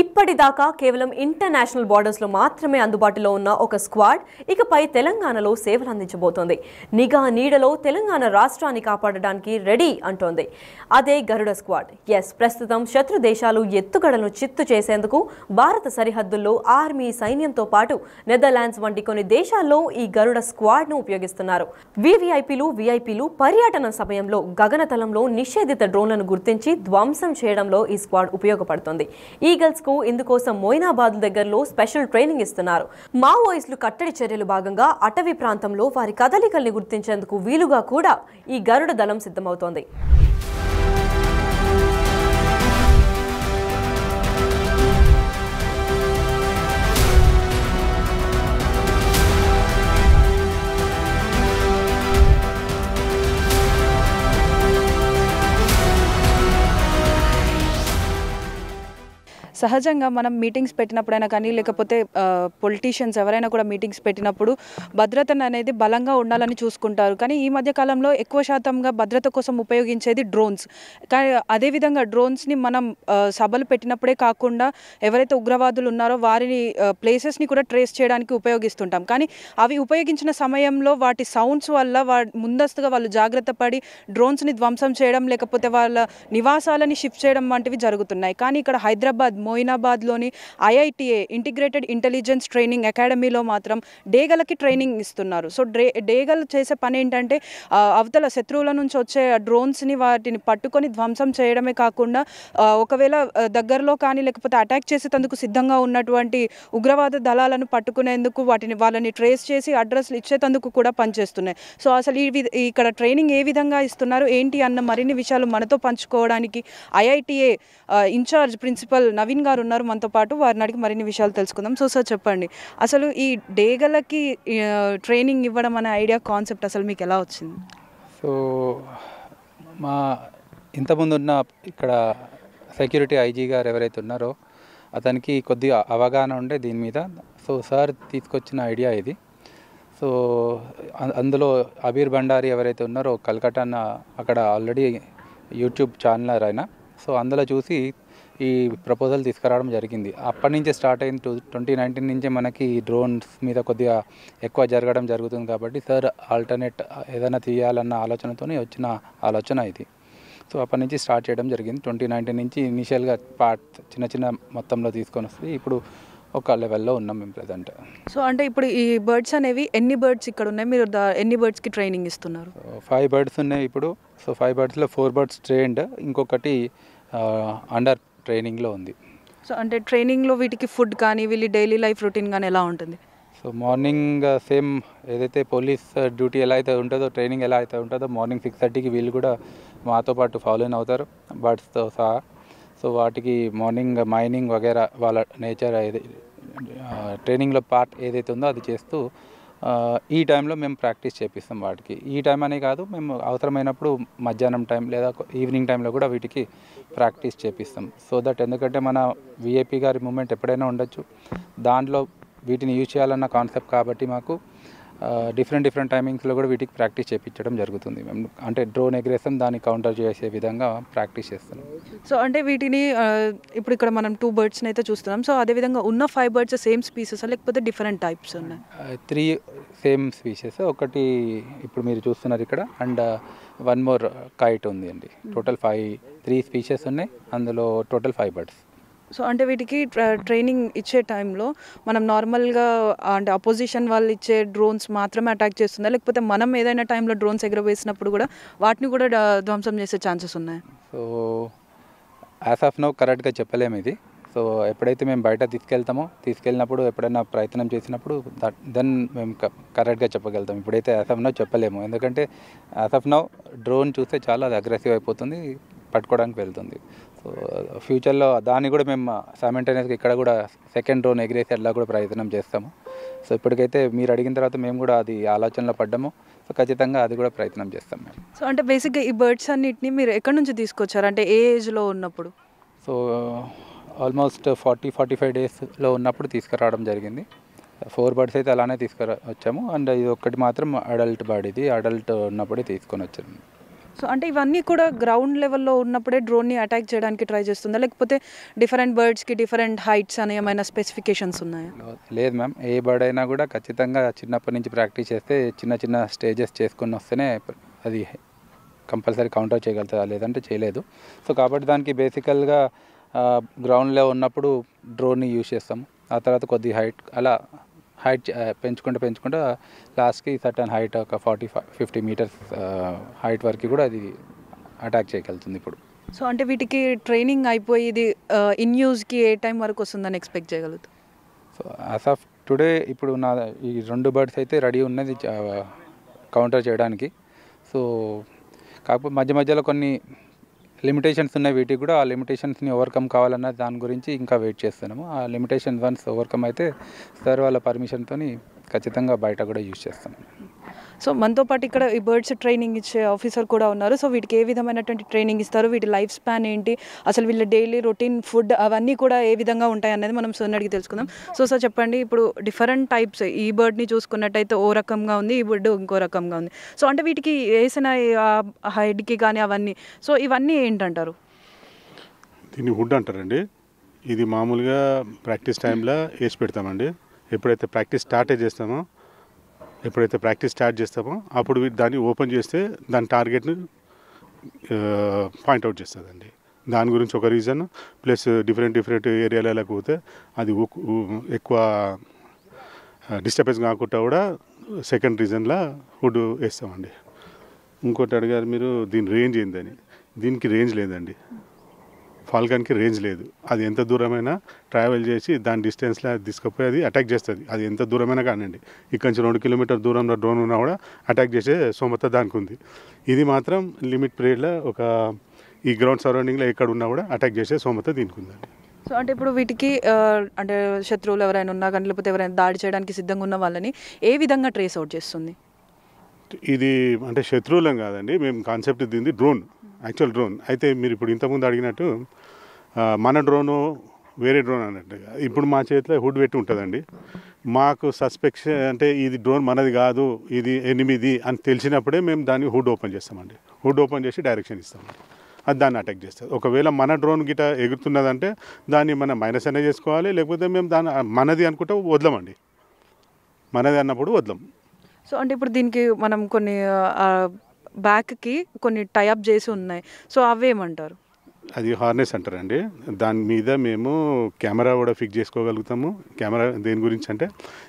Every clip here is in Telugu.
ఇప్పటిదాకా కేవలం ఇంటర్నేషనల్ బార్డర్స్లో మాత్రమే అందుబాటులో ఉన్న ఒక స్క్వాడ్ ఇకపై తెలంగాణలో సేవలు అందించబోతోంది. నిఘా నీడలో తెలంగాణ రాష్ట్రాన్ని కాపాడడానికి రెడీ అంటోంది. అదే గరుడ స్క్వాడ్. ప్రస్తుతం శత్రు దేశాలు ఎత్తుగడలను చిత్తు చేసేందుకు భారత సరిహద్దుల్లో ఆర్మీ సైన్యంతో పాటు నెదర్లాండ్స్ వంటి కొన్ని దేశాల్లో ఈ గరుడ స్క్వాడ్ను ఉపయోగిస్తున్నారు. విఐపీలు పర్యటన సమయంలో గగనతలంలో నిషేధిత డ్రోన్లను గుర్తించి ధ్వంసం చేయడంలో ఈ స్క్వాడ్ ఉపయోగపడుతుంది. ఈగల్స్ ఇందుకోసం మొయినాబాద్ దగ్గరలో స్పెషల్ ట్రైనింగ్ ఇస్తున్నారు. మావోయిస్టులు కట్టడి చర్యలు భాగంగా అటవీ ప్రాంతంలో వారి కదలికల్ని గుర్తించేందుకు వీలుగా కూడా ఈ గరుడ దళం సిద్ధమవుతోంది. సహజంగా మనం మీటింగ్స్ పెట్టినప్పుడైనా కానీ లేకపోతే పొలిటీషియన్స్ ఎవరైనా కూడా మీటింగ్స్ పెట్టినప్పుడు భద్రత అనేది బలంగా ఉండాలని చూసుకుంటారు. కానీ ఈ మధ్య కాలంలో ఎక్కువ శాతంగా భద్రత కోసం ఉపయోగించేది డ్రోన్స్. కానీ అదేవిధంగా డ్రోన్స్ని మనం సభలు పెట్టినప్పుడే కాకుండా ఎవరైతే ఉగ్రవాదులు ఉన్నారో వారిని ప్లేసెస్ని కూడా ట్రేస్ చేయడానికి ఉపయోగిస్తుంటాం. కానీ అవి ఉపయోగించిన సమయంలో వాటి సౌండ్స్ వల్ల ముందస్తుగా వాళ్ళు జాగ్రత్త పడి డ్రోన్స్ని ధ్వంసం చేయడం లేకపోతే వాళ్ళ నివాసాలని షిఫ్ట్ చేయడం వంటివి జరుగుతున్నాయి. కానీ ఇక్కడ హైదరాబాద్ మొయినాబాద్లోని ఐఐటిఏ ఇంటిగ్రేటెడ్ ఇంటెలిజెన్స్ ట్రైనింగ్ అకాడమీలో మాత్రం డేగలకి ట్రైనింగ్ ఇస్తున్నారు. సో డేగలు చేసే పని ఏంటంటే అవతల శత్రువుల నుంచి వచ్చే డ్రోన్స్ని వాటిని పట్టుకొని ధ్వంసం చేయడమే కాకుండా ఒకవేళ దగ్గరలో కానీ లేకపోతే అటాక్ చేసేందుకు సిద్ధంగా ఉన్నటువంటి ఉగ్రవాద దళాలను పట్టుకునేందుకు వాళ్ళని ట్రేస్ చేసి అడ్రస్లు ఇచ్చేందుకు కూడా పనిచేస్తున్నాయి. సో అసలు ఇక్కడ ట్రైనింగ్ ఏ విధంగా ఇస్తున్నారు ఏంటి అన్న మరిన్ని విషయాలు మనతో పంచుకోవడానికి ఐఐటిఏ ఇన్ఛార్జ్ ప్రిన్సిపల్ నవీన్ గారు ఉన్నారు మనతో పాటు. వారిని అడిగి మరిన్ని విషయాలు తెలుసుకుందాం. సో సార్ చెప్పండి, అసలు ఈ డేగలకి ట్రైనింగ్ ఇవ్వడం అనే ఐడియా కాన్సెప్ట్ అసలు మీకు ఎలా వచ్చింది? సో మా ఇంతకుముందు ఉన్న ఇక్కడ సెక్యూరిటీ ఐజీ గారు ఎవరైతే ఉన్నారో అతనికి కొద్దిగా అవగాహన ఉండే దీని మీద. సో సార్ తీసుకొచ్చిన ఐడియా ఇది. సో అందులో అబీర్ భండారి ఎవరైతే ఉన్నారో కల్కట్టా అక్కడ ఆల్రెడీ యూట్యూబ్ ఛానల్ ఆయన. సో అందులో చూసి ఈ ప్రపోజల్ తీసుకురావడం జరిగింది. అప్పటి నుంచే స్టార్ట్ అయిన 2019 నుంచే మనకి డ్రోన్స్ మీద కొద్దిగా ఎక్కువ జరగడం జరుగుతుంది. కాబట్టి సార్ ఆల్టర్నేట్ ఏదైనా తీయాలన్న ఆలోచనతో వచ్చిన ఆలోచన ఇది. సో అప్పటి నుంచి స్టార్ట్ చేయడం జరిగింది. 2019 నుంచి ఇనిషియల్గా చిన్న చిన్న మొత్తంలో తీసుకొని వస్తే ఇప్పుడు ఒక లెవెల్లో ఉన్నాం మేము ప్రజెంట్. సో అంటే ఇప్పుడు ఈ బర్డ్స్ అనేవి ఎన్ని బర్డ్స్ ఇక్కడ ఉన్నాయి, మీరు ఎన్ని బర్డ్స్కి ట్రైనింగ్ ఇస్తున్నారు? 5 బర్డ్స్ ఉన్నాయి ఇప్పుడు. సో 5 బర్డ్స్లో 4 బర్డ్స్ ట్రైన్డ్, ఇంకొకటి అండర్ ట్రైనింగ్లో ఉంది. సో అంటే ట్రైనింగ్లో వీటికి ఫుడ్ కానీ వీళ్ళ డైలీ లైఫ్ రొటీన్ కానీ ఎలా ఉంటుంది? సో మార్నింగ్ సేమ్ ఏదైతే పోలీస్ డ్యూటీ ఎలా అయితే ఉంటుందో, ట్రైనింగ్ ఎలా అయితే ఉంటుందో, మార్నింగ్ 6:30కి వీళ్ళు కూడా మాతో పాటు ఫాలో ఇన్ అవుతారు బర్డ్స్తో సహా. సో వాటికి మార్నింగ్ మైనింగ్ వగేరా వాళ్ళ నేచర్ ట్రైనింగ్లో పార్ట్ ఏదైతే ఉందో అది చేస్తూ ఈ టైంలో మేము ప్రాక్టీస్ చేపిస్తాం వాటికి. ఈ టైం అనే కాదు, మేము అవసరమైనప్పుడు మధ్యాహ్నం టైం లేదా ఈవినింగ్ టైంలో కూడా వీటికి ప్రాక్టీస్ చేపిస్తాం. సో దట్ ఎందుకంటే మన విఐపి గారి మూమెంట్ ఎప్పుడైనా ఉండొచ్చు, దాంట్లో వీటిని యూజ్ చేయాలన్న కాన్సెప్ట్ కాబట్టి మాకు డిఫరెంట్ టైమింగ్స్లో కూడా వీటికి ప్రాక్టీస్ చేయించడం జరుగుతుంది. మేము అంటే డ్రోన్ ఎగరేస్తాం, దాన్ని కౌంటర్ చేసే విధంగా ప్రాక్టీస్ చేస్తున్నాం. సో అంటే వీటిని ఇప్పుడు ఇక్కడ మనం 2 బర్డ్స్ని అయితే చూస్తున్నాం. సో అదేవిధంగా ఉన్న 5 బర్డ్స్ సేమ్ స్పీసెస్ లేకపోతే డిఫరెంట్ టైప్స్ ఉన్నాయి? 3 సేమ్ స్పీషెస్. ఒకటి ఇప్పుడు మీరు చూస్తున్నారు ఇక్కడ, అండ్ 1 మోర్ కైట్ ఉంది అండి. టోటల్ 3 స్పీషెస్ ఉన్నాయి, అందులో టోటల్ 5 బర్డ్స్. సో అంటే వీటికి ట్రైనింగ్ ఇచ్చే టైంలో మనం నార్మల్గా అంటే అపోజిషన్ వాళ్ళు ఇచ్చే డ్రోన్స్ మాత్రమే అటాక్ చేస్తుందా లేకపోతే మనం ఏదైనా టైంలో డ్రోన్స్ ఎగరవేసినప్పుడు కూడా వాటిని కూడా ధ్వంసం చేసే ఛాన్సెస్ ఉన్నాయి? సో యాజ్ ఆఫ్ నౌ కరెక్ట్గా చెప్పలేము ఇది. సో ఎప్పుడైతే మేము బయట తీసుకెళ్ళినప్పుడు ఎప్పుడైనా ప్రయత్నం చేసినప్పుడు దెన్ మేము కరెక్ట్గా చెప్పగలుగుతాం. ఇప్పుడైతే యాజ్ ఆఫ్ నౌ చెప్పలేము, ఎందుకంటే యాజ్ ఆఫ్ నౌ డ్రోన్ చూస్తే చాలా అది అగ్రెసివ్ అయిపోతుంది, పట్టుకోవడానికి వెళ్తుంది. సో ఫ్యూచర్లో దాన్ని కూడా మేము సైమల్టేనియస్గా ఇక్కడ కూడా సెకండ్ డ్రోన్ ఎగిరేసి అట్లా కూడా ప్రయత్నం చేస్తాము. సో ఇప్పటికైతే మీరు అడిగిన తర్వాత మేము కూడా అది ఆలోచనలో పడ్డాము. సో ఖచ్చితంగా అది కూడా ప్రయత్నం చేస్తాం మేము. సో అంటే బేసిక్గా ఈ బర్డ్స్ అన్నిటిని మీరు ఎక్కడి నుంచి తీసుకొచ్చారు, అంటే ఏ ఏజ్లో ఉన్నప్పుడు? సో ఆల్మోస్ట్ 40-45 డేస్లో ఉన్నప్పుడు తీసుకురావడం జరిగింది. 4 బర్డ్స్ అయితే అలానే తీసుకురా వచ్చాము. అండ్ ఇది ఒక్కటి మాత్రం అడల్ట్ బర్డ్, ఇది అడల్ట్ ఉన్నప్పుడే తీసుకొని వచ్చాము. సో అంటే ఇవన్నీ కూడా గ్రౌండ్ లెవెల్లో ఉన్నప్పుడే డ్రోన్ని అటాక్ చేయడానికి ట్రై చేస్తుందా, లేకపోతే డిఫరెంట్ బర్డ్స్కి డిఫరెంట్ హైట్స్ అని ఏమైనా స్పెసిఫికేషన్స్ ఉన్నాయా? లేదు మ్యామ్, ఏ బర్డ్ అయినా కూడా ఖచ్చితంగా చిన్నప్పటి నుంచి ప్రాక్టీస్ చేస్తే చిన్న చిన్న స్టేజెస్ చేసుకుని వస్తేనే అది కంపల్సరీ కౌంటర్ చేయగలుగుతా, లేదంటే చేయలేదు. సో కాబట్టి దానికి బేసికల్గా గ్రౌండ్లో ఉన్నప్పుడు డ్రోన్ని యూజ్ చేస్తాము. ఆ తర్వాత కొద్ది హైట్ పెంచుకుంటూ లాస్ట్కి సర్టన్ హైట్ ఒక 40-50 మీటర్స్ హైట్ వరకు కూడా అది అటాక్ చేయగలుగుతుంది ఇప్పుడు. సో అంటే వీటికి ట్రైనింగ్ అయిపోయి ఇది ఇన్ యూజ్కి ఏ టైం వరకు వస్తుందని ఎక్స్పెక్ట్ చేయగలుగుతాం? సో యాజ్ ఆఫ్ టుడే ఇప్పుడు ఈ 2 బర్డ్స్ అయితే రెడీ ఉన్నది కౌంటర్ చేయడానికి. సో కాకపోతే మధ్యలో కొన్ని లిమిటేషన్స్ ఉన్నాయి వీటికి కూడా. ఆ లిమిటేషన్స్ని ఓవర్కమ్ కావాలన్న దాని గురించి ఇంకా వెయిట్ చేస్తున్నాము. ఆ లిమిటేషన్ వన్స్ ఓవర్కమ్ అయితే సార్ వాళ్ళ పర్మిషన్తో ఖచ్చితంగా బయట కూడా యూజ్ చేస్తాము. సో మనతో పాటు ఇక్కడ ఈ బర్డ్స్ ట్రైనింగ్ ఇచ్చే ఆఫీసర్ కూడా ఉన్నారు. సో వీటికి ఏ విధమైనటువంటి ట్రైనింగ్ ఇస్తారు, వీటి లైఫ్ స్పాన్ ఏంటి, అసలు వీళ్ళ డైలీ రొటీన్ ఫుడ్ అవన్నీ కూడా ఏ విధంగా ఉంటాయి అనేది మనం సార్ని అడిగి తెలుసుకుందాం. సో సార్ చెప్పండి, ఇప్పుడు డిఫరెంట్ టైప్స్ ఈ బర్డ్ని చూసుకున్నట్టయితే ఓ రకంగా ఉంది, ఈ బర్డ్ ఇంకో రకంగా ఉంది. సో అంటే వీటికి వేసిన హైడ్కి కానీ అవన్నీ, సో ఇవన్నీ ఏంటంటారు? దీన్ని హుడ్ అంటారండి. ఇది మామూలుగా ప్రాక్టీస్ టైంలో వేసి పెడతామండి. ఎప్పుడైతే ప్రాక్టీస్ స్టార్ట్ చేస్తామో అప్పుడు దాన్ని ఓపెన్ చేస్తే దాని టార్గెట్ని పాయింట్అవుట్ చేస్తుందండి. దాని గురించి ఒక రీజన్, ప్లస్ డిఫరెంట్ ఏరియాలకు పోతే అది ఎక్కువ డిస్టర్బెన్స్ కాకుండా కూడా సెకండ్ రీజన్లో హుడ్ వేస్తామండి. ఇంకోటి అడిగారు మీరు దీని రేంజ్ ఏందని. దీనికి రేంజ్ లేదండి. ఫాల్కన్కి రేంజ్ లేదు. అది ఎంత దూరమైనా ట్రావెల్ చేసి దాని డిస్టెన్స్లో తీసుకుపోయి అది అటాక్ చేస్తుంది. అది ఎంత దూరమైనా కానివ్వండి, ఇక్కడ నుంచి 2 కిలోమీటర్ దూరంలో డ్రోన్ ఉన్నా కూడా అటాక్ చేసే స్తోమత దానికి ఉంది. ఇది మాత్రం లిమిట్ పీరియడ్లో ఈ గ్రౌండ్ సరౌండింగ్లో ఎక్కడ ఉన్నా కూడా అటాక్ చేసే స్తోమత దీనికి ఉందండి. సో అంటే ఇప్పుడు వీటికి అంటే శత్రువులు ఎవరైనా ఉన్నా కానీ, లేకపోతే ఎవరైనా దాడి చేయడానికి సిద్ధంగా ఉన్న వాళ్ళని ఏ విధంగా ట్రేస్ అవుట్ చేస్తుంది? ఇది అంటే శత్రువులం కాదండి, మేము కాన్సెప్ట్ దీన్ని యాక్చువల్ డ్రోన్ అయితే మీరు ఇప్పుడు ఇంతకుముందు అడిగినట్టు మన డ్రోను వేరే డ్రోన్ అన్నట్టుగా ఇప్పుడు మా చేతిలో హుడ్ పెట్టి ఉంటుందండి. మాకు సస్పెక్షన్ అంటే ఇది డ్రోన్ మనది కాదు, ఇది ఎనిమిది అని తెలిసినప్పుడే మేము దాన్ని హుడ్ ఓపెన్ చేస్తామండి. హుడ్ ఓపెన్ చేసి డైరెక్షన్ ఇస్తామండి. అది దాన్ని అటాక్ చేస్తుంది. ఒకవేళ మన డ్రోన్ గిట ఎగురుతున్నదంటే దాన్ని మనం మైనస్ అనే చేసుకోవాలి, లేకపోతే మేము దాన్ని మనది అనుకుంటే వదలమండి. మనది అన్నప్పుడు వదలం. సో అంటే ఇప్పుడు దీనికి మనం కొన్ని బ్యాక్కి కొన్ని టైఅప్ చేసి ఉన్నాయి. సో అవేమంటారు? అది హార్నెస్ అంటారండి. దాని మీద మేము కెమెరా కూడా ఫిక్స్ చేసుకోగలుగుతాము. కెమెరా దేని గురించి అంటే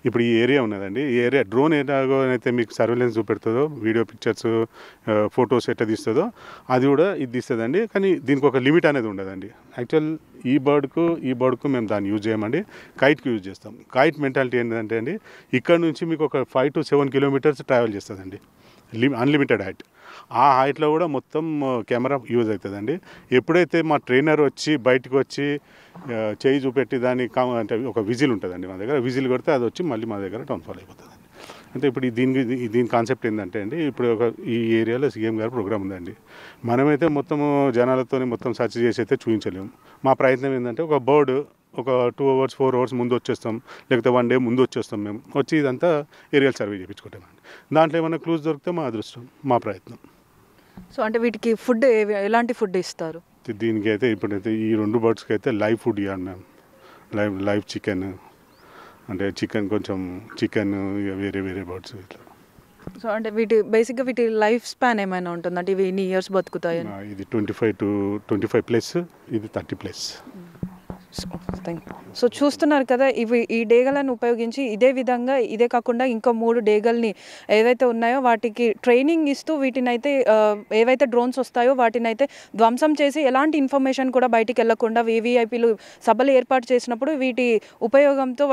ఇప్పుడు ఈ ఏరియా ఉన్నదండి, ఈ ఏరియా డ్రోన్ ఎలాగో అయితే మీకు సర్వేలెన్స్ చూపెడుతుందో, వీడియో పిక్చర్స్ ఫొటోస్ ఎట్లా తీస్తుందో అది కూడా ఇది తీస్తుందండి. కానీ దీనికి ఒక లిమిట్ అనేది ఉండదండి. యాక్చువల్ ఈ బర్డ్కు మేము దాన్ని యూజ్ చేయమండి, కైట్కి యూజ్ చేస్తాం. కైట్ మెంటాలిటీ ఏంటంటే అండి, ఇక్కడ నుంచి మీకు ఒక 5 to 7 కిలోమీటర్స్ ట్రావెల్ చేస్తుందండి, అన్లిమిటెడ్ హైట్. ఆ హైట్లో కూడా మొత్తం కెమెరా యూజ్ అవుతుందండి. ఎప్పుడైతే మా ట్రైనర్ వచ్చి బయటకు వచ్చి చేయి చూపెట్టి దాన్ని అంటే ఒక విజిల్ ఉంటుందండి మా దగ్గర, విజిల్ కొడితే అది వచ్చి మళ్ళీ మా దగ్గర డౌన్ఫాల్ అయిపోతుందండి. అంటే ఇప్పుడు దీని కాన్సెప్ట్ ఏంటంటే అండి, ఇప్పుడు ఈ ఏరియాలో సీఎం గారు ప్రోగ్రామ్ ఉందండి. మనమైతే మొత్తము జనాలతో మొత్తం సర్చ్ చేసి అయితే చూపించలేము. మా ప్రయత్నం ఏంటంటే ఒక బర్డ్ ఒక 2 hours 4 hours ముందు వచ్చేస్తాం, లేకపోతే 1 day ముందు వచ్చేస్తాం. మేము వచ్చి ఇదంతా ఏరియల్ సర్వే చేయించుకుంటామండి. దాంట్లో ఏమైనా క్లూస్ దొరికితే మా అదృష్టం, మా ప్రయత్నం. సో అంటే వీటికి ఫుడ్ ఎలాంటి ఫుడ్ ఇస్తారు? దీనికి అయితే ఇప్పుడైతే ఈ 2 బర్డ్స్కి అయితే లైవ్ ఫుడ్ ఇవ్వాలి మ్యామ్. లైవ్ చికెన్, అంటే కొంచెం చికెన్, వేరే బర్డ్స్ ఇట్లా. సో అంటే బేసిక్గా వీటి లైఫ్ స్పాన్ ఏమైనా ఉంటుంది అంటే ఇవి ఎన్ని ఇయర్స్ బతుకుతాయి? ఇది 25+ ఇది 30+. సో చూస్తున్నారు కదా, ఈ డేగలను ఉపయోగించి ఇదే కాకుండా ఇంకా 3 డేగల్ని ఏవైతే ఉన్నాయో వాటికి ట్రైనింగ్ ఇస్తూ వీటినైతే ఏవైతే డ్రోన్స్ వస్తాయో వాటినైతే ధ్వంసం చేసి ఎలాంటి ఇన్ఫర్మేషన్ కూడా బయటికి వెళ్లకుండా VVIPలు సభలు ఏర్పాటు చేసినప్పుడు వీటి ఉపయోగంతో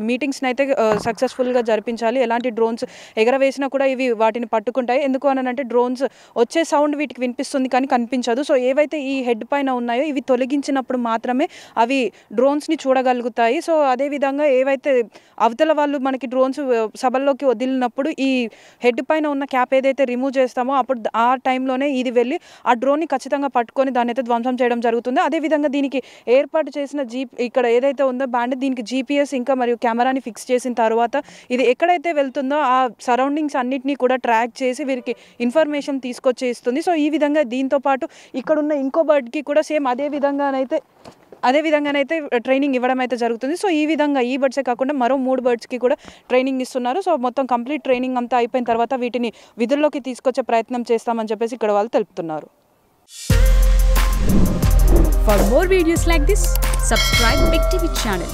మీటింగ్స్ని అయితే సక్సెస్ఫుల్గా జరిపించాలి. ఎలాంటి డ్రోన్స్ ఎగరవేసినా కూడా ఇవి వాటిని పట్టుకుంటాయి. ఎందుకు అనంటే డ్రోన్స్ వచ్చే సౌండ్ వీటికి వినిపిస్తుంది కానీ కనిపించదు. సో ఏవైతే ఈ హెడ్ పైన ఉన్నాయో ఇవి తొలగించినప్పుడు మాత్రమే అవి డ్రోన్స్ని చూడగలుగుతాయి. సో అదేవిధంగా ఏవైతే అవతల వాళ్ళు మనకి డ్రోన్స్ సభల్లోకి వదిలినప్పుడు ఈ హెడ్ పైన ఉన్న క్యాప్ ఏదైతే రిమూవ్ చేస్తామో అప్పుడు ఆ టైంలోనే ఇది వెళ్ళి ఆ డ్రోన్ని ఖచ్చితంగా పట్టుకొని దాన్ని అయితే ధ్వంసం చేయడం జరుగుతుంది. అదేవిధంగా దీనికి ఏర్పాటు చేసిన ఇక్కడ ఏదైతే ఉందో బ్యాండ్, దీనికి GPS ఇంకా మరియు మరియు కెమెరాని ఫిక్స్ చేసిన తర్వాత ఇది ఎక్కడైతే వెళ్తుందో ఆ సరౌండింగ్స్ అన్నిటినీ కూడా ట్రాక్ చేసి వీరికి ఇన్ఫర్మేషన్ తీసుకొచ్చి ఇస్తుంది. సో ఈ విధంగా దీంతో పాటు ఇక్కడున్న ఇంకో బర్డ్కి కూడా సేమ్ అదే విధంగానైతే ట్రైనింగ్ ఇవ్వడం అయితే జరుగుతుంది. సో ఈ విధంగా ఈ బర్డ్సే కాకుండా మరో 3 బర్డ్స్కి కూడా ట్రైనింగ్ ఇస్తున్నారు. సో మొత్తం కంప్లీట్ ట్రైనింగ్ అంతా అయిపోయిన తర్వాత వీటిని విధుల్లోకి తీసుకొచ్చే ప్రయత్నం చేస్తామని చెప్పేసి ఇక్కడ వాళ్ళు తెలుపుతున్నారు. For more videos like this, subscribe Big TV channel.